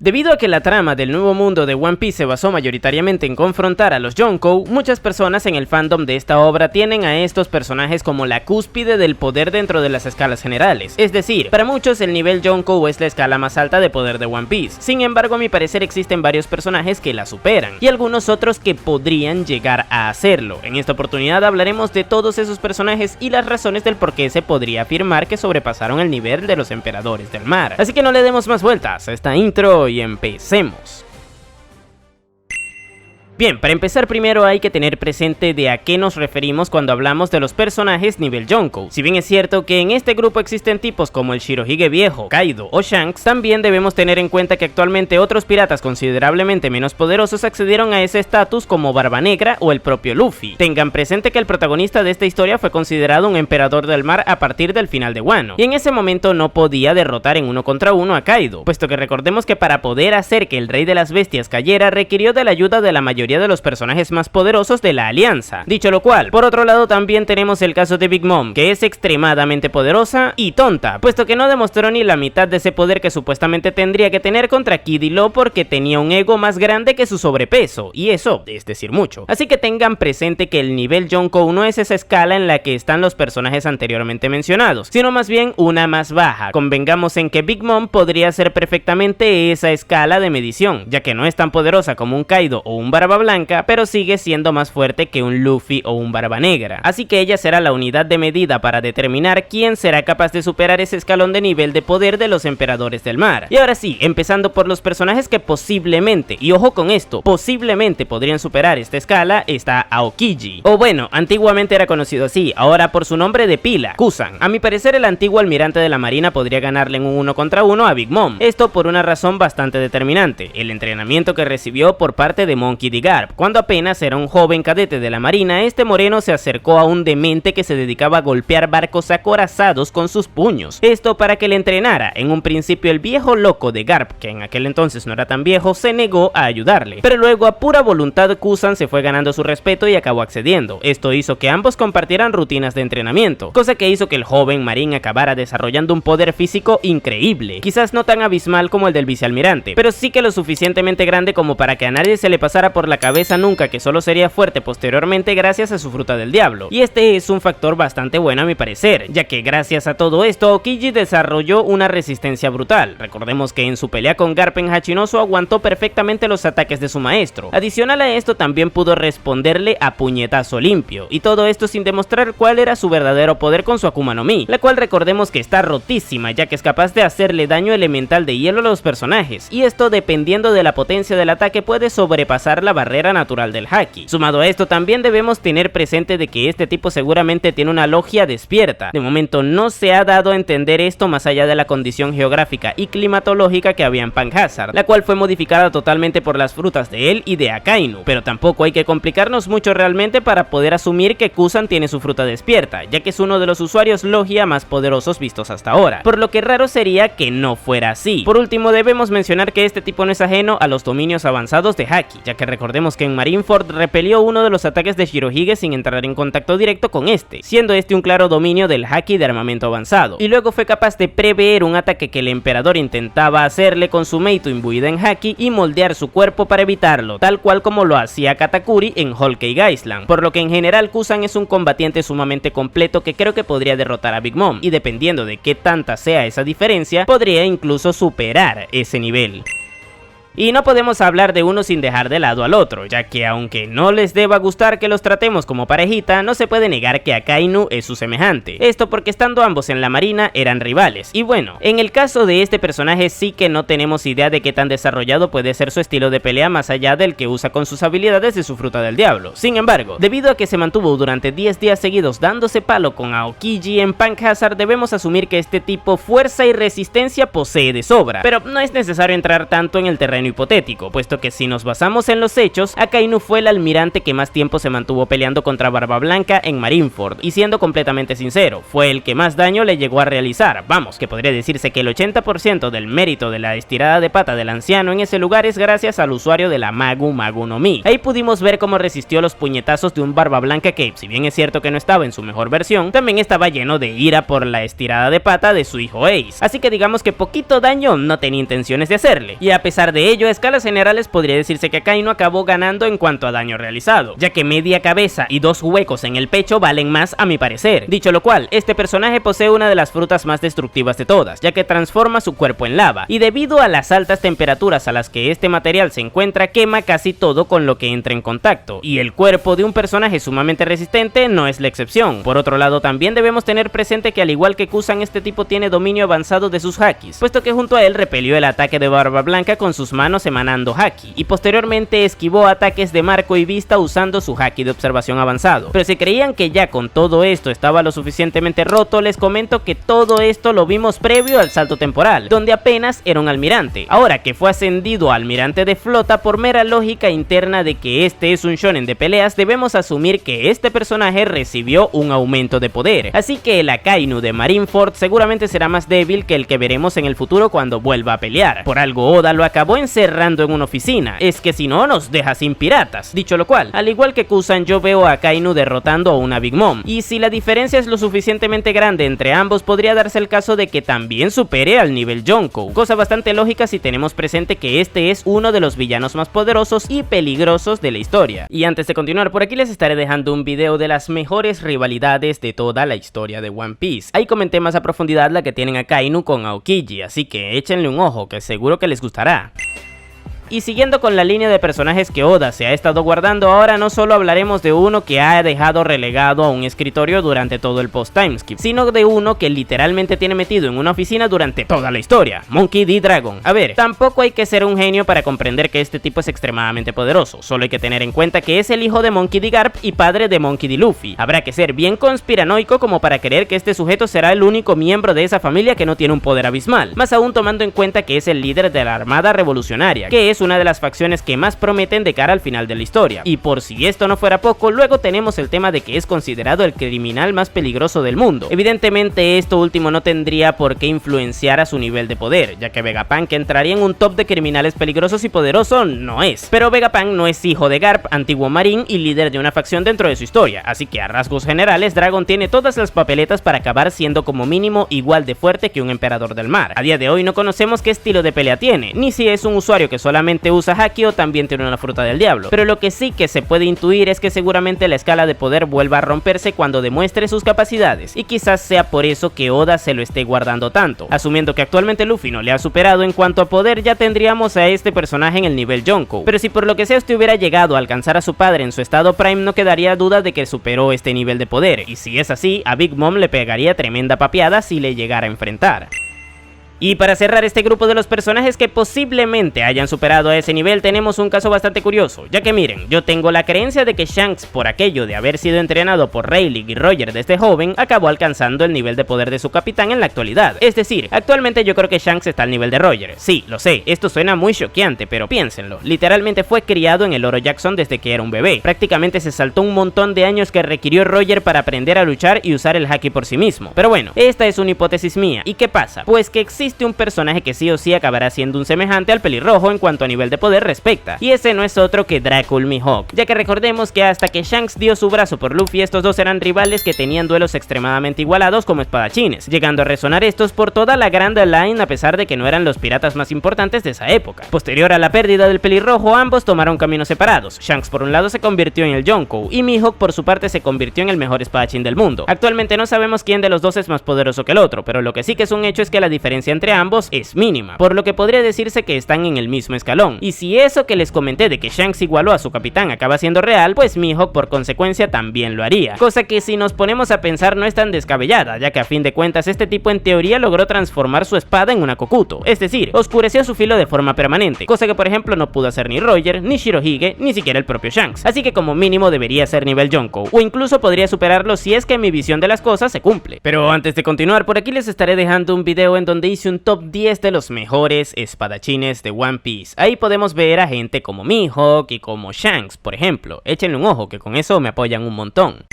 Debido a que la trama del nuevo mundo de One Piece se basó mayoritariamente en confrontar a los Yonkou, muchas personas en el fandom de esta obra tienen a estos personajes como la cúspide del poder dentro de las escalas generales. Es decir, para muchos el nivel Yonkou es la escala más alta de poder de One Piece. Sin embargo, a mi parecer existen varios personajes que la superan y algunos otros que podrían llegar a hacerlo. En esta oportunidad hablaremos de todos esos personajes y las razones del por qué se podría afirmar que sobrepasaron el nivel de los emperadores del mar. Así que no le demos más vueltas a esta intro y empecemos. Bien, para empezar primero hay que tener presente de a qué nos referimos cuando hablamos de los personajes nivel Yonkou. Si bien es cierto que en este grupo existen tipos como el Shirohige viejo, Kaido o Shanks, también debemos tener en cuenta que actualmente otros piratas considerablemente menos poderosos accedieron a ese estatus como Barba Negra o el propio Luffy. Tengan presente que el protagonista de esta historia fue considerado un emperador del mar a partir del final de Wano, y en ese momento no podía derrotar en 1 contra 1 a Kaido, puesto que recordemos que para poder hacer que el rey de las bestias cayera requirió de la ayuda de la mayoría de los personajes más poderosos de la alianza. Dicho lo cual, por otro lado también tenemos el caso de Big Mom, que es extremadamente poderosa y tonta, puesto que no demostró ni la mitad de ese poder que supuestamente tendría que tener contra Kid y Law porque tenía un ego más grande que su sobrepeso, y eso es decir mucho. Así que tengan presente que el nivel Yonkou no es esa escala en la que están los personajes anteriormente mencionados, sino más bien una más baja. Convengamos en que Big Mom podría ser perfectamente esa escala de medición, ya que no es tan poderosa como un Kaido o un Barba Blanca, pero sigue siendo más fuerte que un Luffy o un Barba Negra, así que ella será la unidad de medida para determinar quién será capaz de superar ese escalón de nivel de poder de los emperadores del mar. Y ahora sí, empezando por los personajes que posiblemente, y ojo con esto, posiblemente podrían superar esta escala, está Aokiji, o bueno, antiguamente era conocido así, ahora por su nombre de pila, Kusan. A mi parecer el antiguo almirante de la marina podría ganarle en un 1 contra 1 a Big Mom, esto por una razón bastante determinante, el entrenamiento que recibió por parte de Monkey D. Garp. Cuando apenas era un joven cadete de la marina, este moreno se acercó a un demente que se dedicaba a golpear barcos acorazados con sus puños, esto para que le entrenara. En un principio el viejo loco de Garp, que en aquel entonces no era tan viejo, se negó a ayudarle, pero luego a pura voluntad Kusan se fue ganando su respeto y acabó accediendo. Esto hizo que ambos compartieran rutinas de entrenamiento, cosa que hizo que el joven marín acabara desarrollando un poder físico increíble, quizás no tan abismal como el del vicealmirante, pero sí que lo suficientemente grande como para que a nadie se le pasara por la cabeza nunca que solo sería fuerte posteriormente gracias a su fruta del diablo, y este es un factor bastante bueno a mi parecer, ya que gracias a todo esto Aokiji desarrolló una resistencia brutal. Recordemos que en su pelea con Garp en Hachinosu aguantó perfectamente los ataques de su maestro. Adicional a esto también pudo responderle a puñetazo limpio, y todo esto sin demostrar cuál era su verdadero poder con su Akuma no Mi, la cual recordemos que está rotísima, ya que es capaz de hacerle daño elemental de hielo a los personajes, y esto dependiendo de la potencia del ataque puede sobrepasar la barrera natural del Haki. Sumado a esto también debemos tener presente de que este tipo seguramente tiene una logia despierta. De momento no se ha dado a entender esto más allá de la condición geográfica y climatológica que había en Panhazard, la cual fue modificada totalmente por las frutas de él y de Akainu, pero tampoco hay que complicarnos mucho realmente para poder asumir que Kusan tiene su fruta despierta, ya que es uno de los usuarios logia más poderosos vistos hasta ahora, por lo que raro sería que no fuera así. Por último debemos mencionar que este tipo no es ajeno a los dominios avanzados de Haki, ya que recordemos que en Marineford repelió uno de los ataques de Shirohige sin entrar en contacto directo con este, siendo este un claro dominio del Haki de armamento avanzado, y luego fue capaz de prever un ataque que el emperador intentaba hacerle con su Meito imbuida en Haki y moldear su cuerpo para evitarlo, tal cual como lo hacía Katakuri en Whole Cake Island, por lo que en general Kusan es un combatiente sumamente completo que creo que podría derrotar a Big Mom, y dependiendo de qué tanta sea esa diferencia, podría incluso superar ese nivel. Y no podemos hablar de uno sin dejar de lado al otro, ya que aunque no les deba gustar que los tratemos como parejita, no se puede negar que Akainu es su semejante. Esto porque estando ambos en la marina eran rivales. Y bueno, en el caso de este personaje sí que no tenemos idea de qué tan desarrollado puede ser su estilo de pelea más allá del que usa con sus habilidades de su fruta del diablo. Sin embargo, debido a que se mantuvo durante 10 días seguidos dándose palo con Aokiji en Panhazard, debemos asumir que este tipo fuerza y resistencia posee de sobra, pero no es necesario entrar tanto en el terreno terreno hipotético, puesto que si nos basamos en los hechos, Akainu fue el almirante que más tiempo se mantuvo peleando contra Barba Blanca en Marineford, y siendo completamente sincero, fue el que más daño le llegó a realizar. Vamos, que podría decirse que el 80% del mérito de la estirada de pata del anciano en ese lugar es gracias al usuario de la Magu Magu no Mi. Ahí pudimos ver cómo resistió los puñetazos de un Barba Blanca que, si bien es cierto que no estaba en su mejor versión, también estaba lleno de ira por la estirada de pata de su hijo Ace, así que digamos que poquito daño no tenía intenciones de hacerle, y a pesar de ello, a escalas generales podría decirse que Akainu acabó ganando en cuanto a daño realizado, ya que media cabeza y 2 huecos en el pecho valen más a mi parecer. Dicho lo cual, este personaje posee una de las frutas más destructivas de todas, ya que transforma su cuerpo en lava, y debido a las altas temperaturas a las que este material se encuentra, quema casi todo con lo que entra en contacto, y el cuerpo de un personaje sumamente resistente no es la excepción. Por otro lado, también debemos tener presente que al igual que Kusan, este tipo tiene dominio avanzado de sus hakis, puesto que junto a él repelió el ataque de Barba Blanca con sus manos emanando haki, y posteriormente esquivó ataques de marco y vista usando su haki de observación avanzado. Pero si creían que ya con todo esto estaba lo suficientemente roto, les comento que todo esto lo vimos previo al salto temporal, donde apenas era un almirante. Ahora que fue ascendido a almirante de flota, por mera lógica interna de que este es un shonen de peleas, debemos asumir que este personaje recibió un aumento de poder, así que el Akainu de Marineford seguramente será más débil que el que veremos en el futuro cuando vuelva a pelear. Por algo Oda lo acabó encerrando en una oficina, es que si no nos deja sin piratas. Dicho lo cual, al igual que Kusan, yo veo a Akainu derrotando a una Big Mom, y si la diferencia es lo suficientemente grande entre ambos, podría darse el caso de que también supere al nivel Yonkou, cosa bastante lógica si tenemos presente que este es uno de los villanos más poderosos y peligrosos de la historia. Y antes de continuar, por aquí les estaré dejando un video de las mejores rivalidades de toda la historia de One Piece. Ahí comenté más a profundidad la que tienen Akainu con Aokiji, así que échenle un ojo que seguro que les gustará. Y siguiendo con la línea de personajes que Oda se ha estado guardando, ahora no solo hablaremos de uno que ha dejado relegado a un escritorio durante todo el post-timeskip, sino de uno que literalmente tiene metido en una oficina durante toda la historia, Monkey D. Dragon. A ver, tampoco hay que ser un genio para comprender que este tipo es extremadamente poderoso, solo hay que tener en cuenta que es el hijo de Monkey D. Garp y padre de Monkey D. Luffy. Habrá que ser bien conspiranoico como para creer que este sujeto será el único miembro de esa familia que no tiene un poder abismal, más aún tomando en cuenta que es el líder de la Armada Revolucionaria, que es una de las facciones que más prometen de cara al final de la historia. Y por si esto no fuera poco, luego tenemos el tema de que es considerado el criminal más peligroso del mundo. Evidentemente esto último no tendría por qué influenciar a su nivel de poder, ya que Vegapunk, que entraría en un top de criminales peligrosos y poderoso, no es. Pero Vegapunk no es hijo de Garp, antiguo marín y líder de una facción dentro de su historia, así que a rasgos generales Dragon tiene todas las papeletas para acabar siendo como mínimo igual de fuerte que un emperador del mar. A día de hoy no conocemos qué estilo de pelea tiene, ni si es un usuario que solamente usa haki o también tiene una fruta del diablo, pero lo que sí que se puede intuir es que seguramente la escala de poder vuelva a romperse cuando demuestre sus capacidades, y quizás sea por eso que Oda se lo esté guardando tanto. Asumiendo que actualmente Luffy no le ha superado en cuanto a poder, ya tendríamos a este personaje en el nivel Yonkou, pero si por lo que sea este hubiera llegado a alcanzar a su padre en su estado prime, no quedaría duda de que superó este nivel de poder, y si es así, a Big Mom le pegaría tremenda papeada si le llegara a enfrentar. Y para cerrar este grupo de los personajes que posiblemente hayan superado a ese nivel, tenemos un caso bastante curioso, ya que miren, yo tengo la creencia de que Shanks, por aquello de haber sido entrenado por Rayleigh y Roger desde joven, acabó alcanzando el nivel de poder de su capitán en la actualidad. Es decir, actualmente yo creo que Shanks está al nivel de Roger. Sí, lo sé, esto suena muy choqueante, pero piénsenlo, literalmente fue criado en el Oro Jackson desde que era un bebé. Prácticamente se saltó un montón de años que requirió Roger para aprender a luchar y usar el haki por sí mismo. Pero bueno, esta es una hipótesis mía. ¿Y qué pasa? Pues que existe un personaje que sí o sí acabará siendo un semejante al pelirrojo en cuanto a nivel de poder respecta, y ese no es otro que Dracul Mihawk, ya que recordemos que hasta que Shanks dio su brazo por Luffy, estos dos eran rivales que tenían duelos extremadamente igualados como espadachines, llegando a resonar estos por toda la Grand Line a pesar de que no eran los piratas más importantes de esa época. Posterior a la pérdida del pelirrojo, ambos tomaron caminos separados. Shanks por un lado se convirtió en el Yonkou y Mihawk por su parte se convirtió en el mejor espadachín del mundo. Actualmente no sabemos quién de los dos es más poderoso que el otro, pero lo que sí que es un hecho es que la diferencia entre ambos es mínima, por lo que podría decirse que están en el mismo escalón. Y si eso que les comenté de que Shanks igualó a su capitán acaba siendo real, pues Mihawk por consecuencia también lo haría, cosa que si nos ponemos a pensar no es tan descabellada, ya que a fin de cuentas este tipo en teoría logró transformar su espada en una Kokuto, es decir, oscureció su filo de forma permanente, cosa que por ejemplo no pudo hacer ni Roger, ni Shirohige, ni siquiera el propio Shanks, así que como mínimo debería ser nivel Yonkou, o incluso podría superarlo si es que mi visión de las cosas se cumple. Pero antes de continuar, por aquí les estaré dejando un video en donde hice hice un top 10 de los mejores espadachines de One Piece. Ahí podemos ver a gente como Mihawk y como Shanks, por ejemplo. Échenle un ojo, que con eso me apoyan un montón.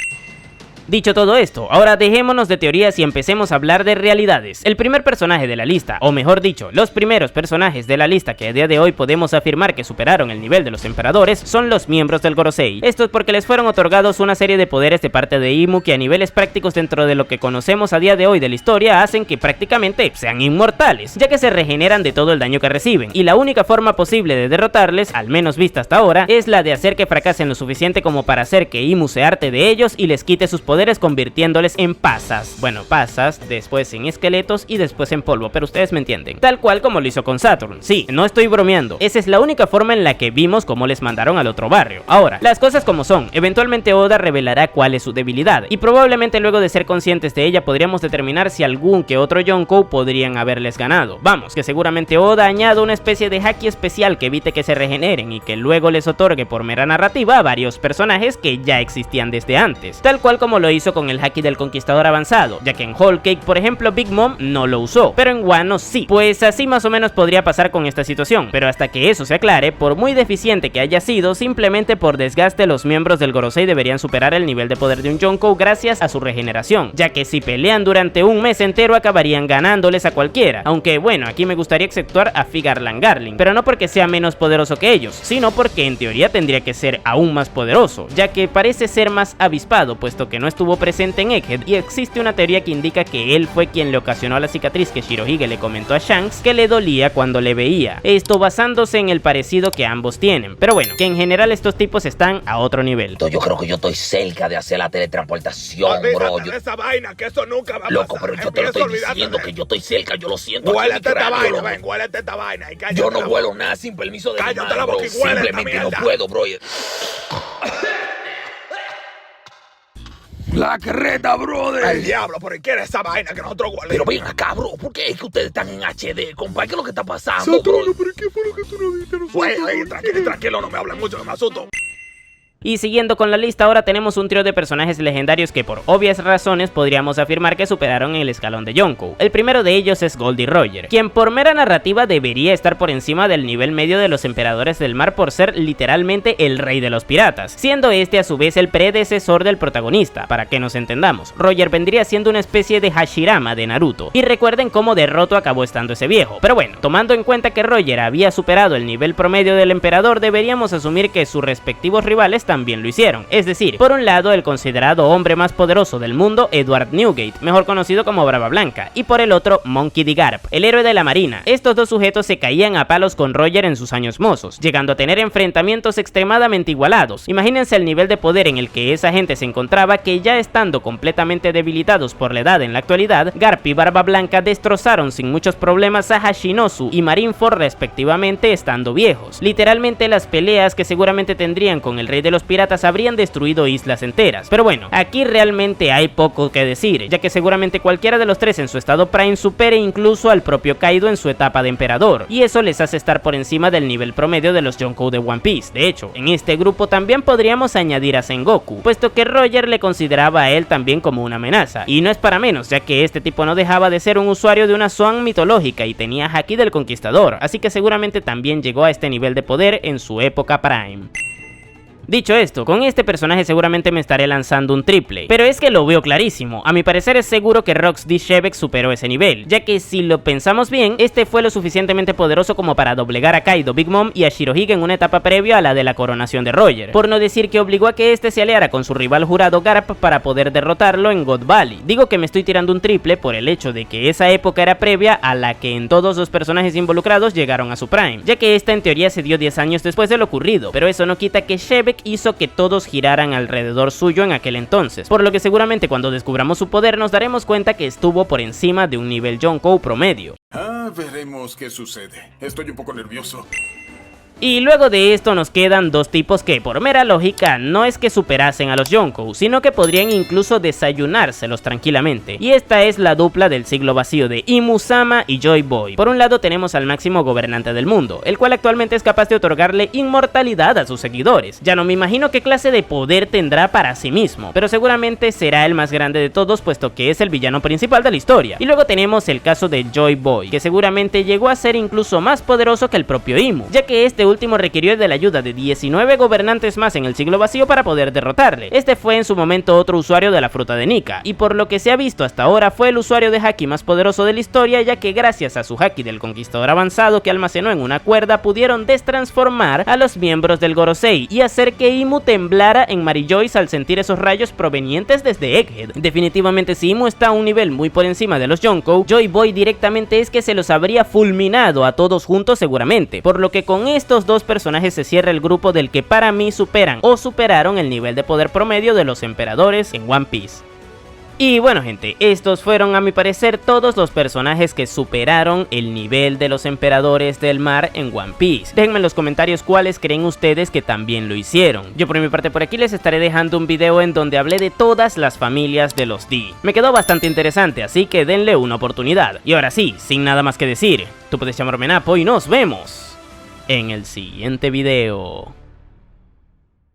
Dicho todo esto, ahora dejémonos de teorías y empecemos a hablar de realidades. El primer personaje de la lista, o mejor dicho, los primeros personajes de la lista que a día de hoy podemos afirmar que superaron el nivel de los emperadores, son los miembros del Gorosei. Esto es porque les fueron otorgados una serie de poderes de parte de Imu que a niveles prácticos dentro de lo que conocemos a día de hoy de la historia hacen que prácticamente sean inmortales, ya que se regeneran de todo el daño que reciben, y la única forma posible de derrotarles, al menos vista hasta ahora, es la de hacer que fracasen lo suficiente como para hacer que Imu se harte de ellos y les quite sus poderes, convirtiéndoles en pasas. Bueno, pasas, después en esqueletos y después en polvo, pero ustedes me entienden. Tal cual como lo hizo con Saturn. Sí, no estoy bromeando. Esa es la única forma en la que vimos cómo les mandaron al otro barrio. Ahora, las cosas como son. Eventualmente Oda revelará cuál es su debilidad, y probablemente luego de ser conscientes de ella podríamos determinar si algún que otro Yonkou podrían haberles ganado. Vamos, que seguramente Oda añada una especie de haki especial que evite que se regeneren y que luego les otorgue por mera narrativa a varios personajes que ya existían desde antes. Tal cual como lo hizo con el haki del conquistador avanzado, ya que en Whole Cake, por ejemplo, Big Mom no lo usó, pero en Wano sí. Pues así más o menos podría pasar con esta situación, pero hasta que eso se aclare, por muy deficiente que haya sido, simplemente por desgaste los miembros del Gorosei deberían superar el nivel de poder de un Yonkou gracias a su regeneración, ya que si pelean durante un mes entero acabarían ganándoles a cualquiera, aunque bueno, aquí me gustaría exceptuar a Figarland Garling, pero no porque sea menos poderoso que ellos, sino porque en teoría tendría que ser aún más poderoso, ya que parece ser más avispado, puesto que no estuvo presente en Egghead, y existe una teoría que indica que él fue quien le ocasionó la cicatriz que Shirohige le comentó a Shanks que le dolía cuando le veía, esto basándose en el parecido que ambos tienen, pero bueno, que en general estos tipos están a otro nivel. Yo creo que yo estoy cerca de hacer la teletransportación, bro. Esa vaina, que eso nunca va a loco, pasar. pero yo te lo estoy diciendo que yo estoy cerca, yo lo siento. Huélete esta vaina, ven, huélete esta vaina. Yo no huelo nada sin permiso de mi cállate madre, la boca bro. y huele Simplemente esta no mierda. puedo, bro. La carreta, brother. El diablo, ¿por qué era esa vaina que nosotros huelemos? Pero ven acá, bro, ¿por qué es que ustedes están en HD, compa? ¿Qué es lo que está pasando, bro? ¿pero qué fue lo que tú no viste? Güey, tranquilo, no me hablen mucho, que me asusto. Y siguiendo con la lista, ahora tenemos un trío de personajes legendarios que por obvias razones podríamos afirmar que superaron el escalón de Yonkou. El primero de ellos es Goldie Roger, quien por mera narrativa debería estar por encima del nivel medio de los emperadores del mar por ser literalmente el rey de los piratas, siendo este a su vez el predecesor del protagonista. Para que nos entendamos, Roger vendría siendo una especie de Hashirama de Naruto, y recuerden cómo de roto acabó estando ese viejo. Pero bueno, tomando en cuenta que Roger había superado el nivel promedio del emperador, deberíamos asumir que sus respectivos rivales también lo hicieron, es decir, por un lado el considerado hombre más poderoso del mundo, Edward Newgate, mejor conocido como Brava Blanca, y por el otro, Monkey D. Garp, el héroe de la marina. Estos dos sujetos se caían a palos con Roger en sus años mozos, llegando a tener enfrentamientos extremadamente igualados. Imagínense el nivel de poder en el que esa gente se encontraba, que ya estando completamente debilitados por la edad en la actualidad, Garp y Barba Blanca destrozaron sin muchos problemas a Hashinosu y Marineford respectivamente, estando viejos. Literalmente las peleas que seguramente tendrían con el rey de los piratas habrían destruido islas enteras. Pero bueno, aquí realmente hay poco que decir, ya que seguramente cualquiera de los tres en su estado prime supere incluso al propio Kaido en su etapa de emperador, y eso les hace estar por encima del nivel promedio de los Yonkou de One Piece. De hecho, en este grupo también podríamos añadir a Sengoku, puesto que Roger le consideraba a él también como una amenaza, y no es para menos, ya que este tipo no dejaba de ser un usuario de una Zoan mitológica y tenía haki del conquistador, así que seguramente también llegó a este nivel de poder en su época prime. Dicho esto, con este personaje seguramente me estaré lanzando un triple, pero es que lo veo clarísimo. A mi parecer es seguro que Rox D. Shebeck superó ese nivel, ya que si lo pensamos bien, este fue lo suficientemente poderoso como para doblegar a Kaido, Big Mom y a Shirohige en una etapa previa a la de la coronación de Roger, por no decir que obligó a que este se aliara con su rival jurado Garp para poder derrotarlo en God Valley. Digo que me estoy tirando un triple por el hecho de que esa época era previa a la que en todos los personajes involucrados llegaron a su prime, ya que esta en teoría se dio 10 años después de lo ocurrido, pero eso no quita que Shebeck hizo que todos giraran alrededor suyo en aquel entonces, por lo que seguramente cuando descubramos su poder nos daremos cuenta que estuvo por encima de un nivel Yonkou promedio. Veremos qué sucede. Estoy un poco nervioso. Y luego de esto nos quedan dos tipos que por mera lógica no es que superasen a los Yonkou, sino que podrían incluso desayunárselos tranquilamente. Y esta es la dupla del siglo vacío de Imu-sama y Joy-Boy. Por un lado tenemos al máximo gobernante del mundo, el cual actualmente es capaz de otorgarle inmortalidad a sus seguidores. Ya no me imagino qué clase de poder tendrá para sí mismo, pero seguramente será el más grande de todos, puesto que es el villano principal de la historia. Y luego tenemos el caso de Joy-Boy, que seguramente llegó a ser incluso más poderoso que el propio Imu, ya que este último requirió de la ayuda de 19 gobernantes más en el siglo vacío para poder derrotarle. Este fue en su momento otro usuario de la fruta de Nika, y por lo que se ha visto hasta ahora fue el usuario de haki más poderoso de la historia, ya que gracias a su haki del conquistador avanzado que almacenó en una cuerda pudieron destransformar a los miembros del Gorosei y hacer que Imu temblara en Marijoice al sentir esos rayos provenientes desde Egghead. Definitivamente si Imu está a un nivel muy por encima de los Yonkou, Joy-Boy directamente es que se los habría fulminado a todos juntos seguramente, por lo que con estos dos personajes se cierra el grupo del que para mí superan o superaron el nivel de poder promedio de los emperadores en One Piece. Y bueno gente, estos fueron a mi parecer todos los personajes que superaron el nivel de los emperadores del mar en One Piece. Déjenme en los comentarios cuáles creen ustedes que también lo hicieron. Yo por mi parte por aquí les estaré dejando un video en donde hablé de todas las familias de los D. Me quedó bastante interesante, así que denle una oportunidad. Y ahora sí, sin nada más que decir, tú puedes llamarme Napo y nos vemos en el siguiente video.